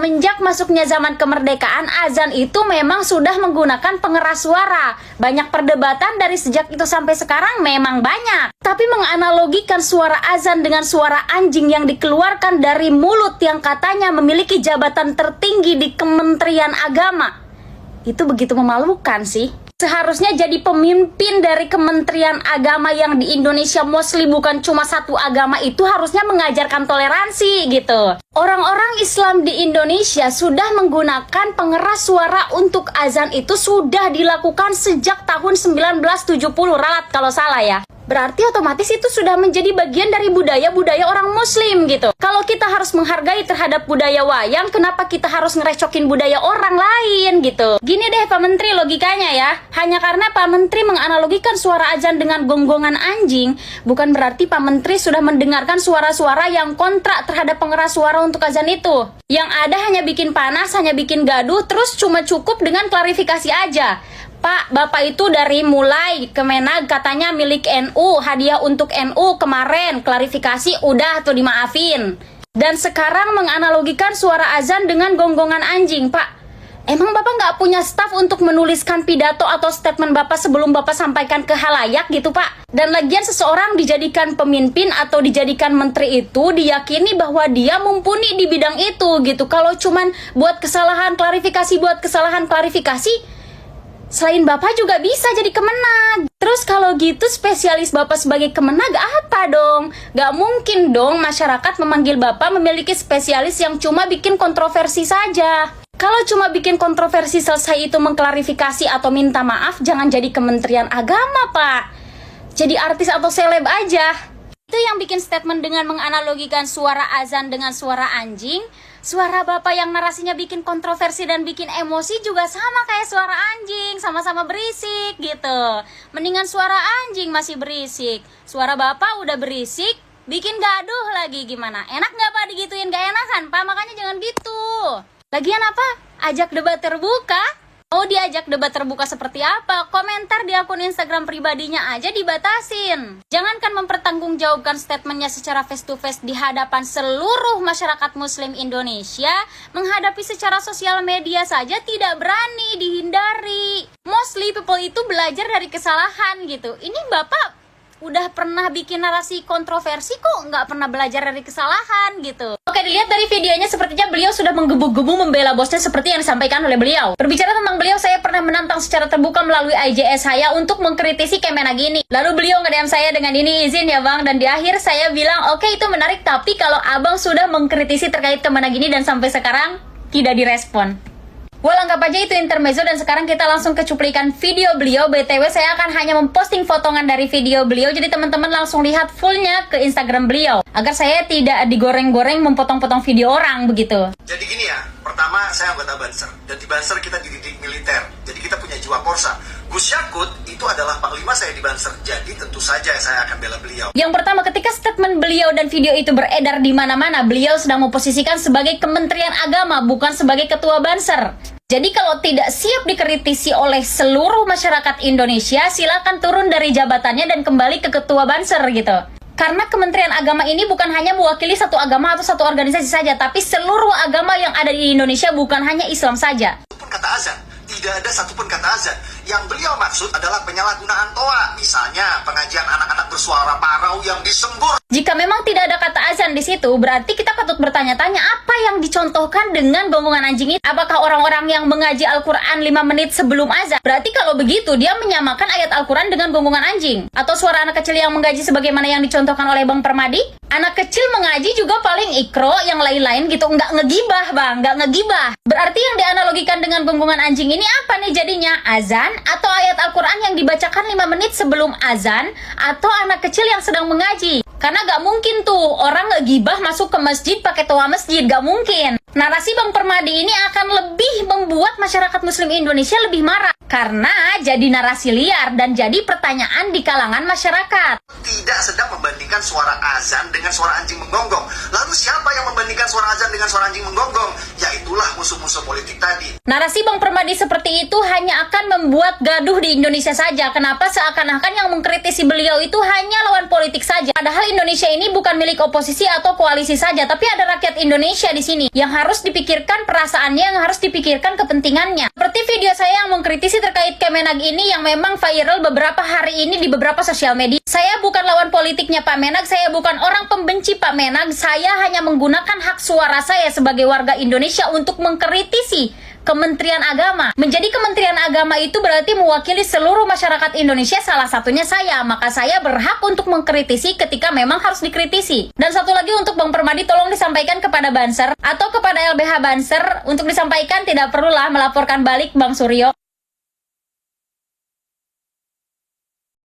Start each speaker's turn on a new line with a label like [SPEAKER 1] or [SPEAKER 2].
[SPEAKER 1] Semenjak masuknya zaman kemerdekaan, azan itu memang sudah menggunakan pengeras suara. Banyak perdebatan dari sejak itu sampai sekarang memang banyak. Tapi menganalogikan suara azan dengan suara anjing yang dikeluarkan dari mulut yang katanya memiliki jabatan tertinggi di Kementerian Agama, itu begitu memalukan sih. Seharusnya jadi pemimpin dari Kementerian Agama yang di Indonesia mostly bukan cuma satu agama, itu harusnya mengajarkan toleransi gitu. Orang-orang Islam di Indonesia sudah menggunakan pengeras suara untuk azan itu sudah dilakukan sejak tahun 1970, ralat kalau salah ya. Berarti otomatis itu sudah menjadi bagian dari budaya-budaya orang Muslim gitu. Kalau kita harus menghargai terhadap budaya wayang, kenapa kita harus ngerecokin budaya orang lain gitu? Gini deh Pak Menteri logikanya ya. Hanya karena Pak Menteri menganalogikan suara azan dengan gonggongan anjing, bukan berarti Pak Menteri sudah mendengarkan suara-suara yang kontra terhadap pengeras suara untuk azan itu. Yang ada hanya bikin panas, hanya bikin gaduh, terus cuma cukup dengan klarifikasi aja. Pak, Bapak itu dari mulai Kemenag katanya milik NU, hadiah untuk NU kemarin, klarifikasi udah tuh dimaafin. Dan sekarang menganalogikan suara azan dengan gonggongan anjing, Pak. Emang Bapak nggak punya staf untuk menuliskan pidato atau statement Bapak sebelum Bapak sampaikan ke halayak gitu, Pak? Dan lagian seseorang dijadikan pemimpin atau dijadikan menteri itu diyakini bahwa dia mumpuni di bidang itu gitu. Kalau cuman buat kesalahan klarifikasi, selain Bapak juga bisa jadi Kemenag. Terus kalau gitu spesialis Bapak sebagai Kemenag apa dong? Gak mungkin dong masyarakat memanggil Bapak memiliki spesialis yang cuma bikin kontroversi saja. Kalau cuma bikin kontroversi selesai itu mengklarifikasi atau minta maaf, jangan jadi Kementerian Agama, Pak. Jadi artis atau seleb aja. Itu yang bikin statement dengan menganalogikan suara azan dengan suara anjing. Suara Bapak yang narasinya bikin kontroversi dan bikin emosi juga sama kayak suara anjing, sama-sama berisik gitu. Mendingan suara anjing masih berisik, suara Bapak udah berisik, bikin gaduh lagi gimana? Enak nggak Pak digituin? Gak enakan Pak, makanya jangan gitu. Lagian apa? Ajak debat terbuka? Mau diajak debat terbuka seperti apa? Komentar di akun Instagram pribadinya aja dibatasin. Jangankan mempertanggungjawabkan statementnya secara face to face di hadapan seluruh masyarakat Muslim Indonesia, menghadapi secara sosial media saja tidak berani, dihindari. Mostly people itu belajar dari kesalahan gitu. Ini Bapak udah pernah bikin narasi kontroversi kok nggak pernah belajar dari kesalahan gitu. Oke, dilihat dari videonya sepertinya beliau sudah menggebu-gebu membela bosnya seperti yang disampaikan oleh beliau. Berbicara tentang beliau, saya pernah menantang secara terbuka melalui IJS saya untuk mengkritisi Kemenag ini. Lalu beliau nge-DM saya dengan ini, izin ya bang, dan di akhir saya bilang oke itu menarik, tapi kalau abang sudah mengkritisi terkait Kemenag ini dan sampai sekarang tidak direspon. Well, anggap aja itu intermezzo dan sekarang kita langsung ke cuplikan video beliau. BTW saya akan hanya memposting potongan dari video beliau, jadi teman-teman langsung lihat fullnya ke Instagram beliau agar saya tidak digoreng-goreng memotong-potong video orang begitu.
[SPEAKER 2] Jadi gini ya, pertama saya anggota Banser, dan di Banser kita dididik militer, jadi kita punya jiwa Korsa. Gus Yakut itu adalah panglima saya di Banser, jadi tentu saja saya akan bela beliau.
[SPEAKER 1] Yang pertama, ketika statement beliau dan video itu beredar di mana-mana, beliau sedang memposisikan sebagai Kementerian Agama, bukan sebagai Ketua Banser. Jadi kalau tidak siap dikritisi oleh seluruh masyarakat Indonesia, silakan turun dari jabatannya dan kembali ke Ketua Banser gitu. Karena Kementerian Agama ini bukan hanya mewakili satu agama atau satu organisasi saja, tapi seluruh agama yang ada di Indonesia, bukan hanya Islam saja.
[SPEAKER 2] Satupun kata azan, tidak ada satupun kata azan. Yang beliau maksud adalah penyalahgunaan toa, misalnya pengajian anak-anak bersuara parau yang disembur.
[SPEAKER 1] Jika memang tidak ada kata azan di situ, berarti kita patut bertanya-tanya apa yang dicontohkan dengan gonggongan anjing itu. Apakah orang-orang yang mengaji Al-Quran 5 menit sebelum azan? Berarti kalau begitu dia menyamakan ayat Al-Quran dengan gonggongan anjing. Atau suara anak kecil yang mengaji sebagaimana yang dicontohkan oleh Bang Permadi? Anak kecil mengaji juga paling ikro, yang lain-lain gitu. Nggak ngegibah bang, nggak ngegibah. Berarti yang dianalogikan dengan gonggongan anjing ini apa nih jadinya? Azan atau ayat Al-Quran yang dibacakan 5 menit sebelum azan, atau anak kecil yang sedang mengaji? Karena gak mungkin tuh orang ngegibah masuk ke masjid pakai toa masjid, gak mungkin. Narasi Bang Permadi ini akan lebih membuat masyarakat Muslim Indonesia lebih marah, karena jadi narasi liar dan jadi pertanyaan di kalangan masyarakat.
[SPEAKER 2] tidak sedang membandingkan suara azan dengan suara anjing menggonggong. Lalu siapa yang membandingkan suara azan dengan suara anjing menggonggong? Yaitulah musuh-musuh politik tadi.
[SPEAKER 1] Narasi Bang Permadi seperti itu hanya akan membuat gaduh di Indonesia saja. Kenapa seakan-akan yang mengkritisi beliau itu hanya lawan politik saja? Padahal Indonesia ini bukan milik oposisi atau koalisi saja, tapi ada rakyat Indonesia di sini yang harus dipikirkan perasaannya, yang harus dipikirkan kepentingannya. Seperti video saya yang mengkritisi terkait Kemenag ini yang memang viral beberapa hari ini di beberapa sosial media. Saya bukan lawan politiknya Pak Menag, saya bukan orang pembenci Pak Menag, saya hanya menggunakan hak suara saya sebagai warga Indonesia untuk mengkritisi Kementerian Agama. Menjadi Kementerian Agama itu berarti mewakili seluruh masyarakat Indonesia, salah satunya saya. Maka saya berhak untuk mengkritisi ketika memang harus dikritisi. Dan satu lagi untuk Bang Permadi, tolong disampaikan kepada Banser atau kepada LBH Banser untuk disampaikan, tidak perlulah melaporkan balik Bang Suryo.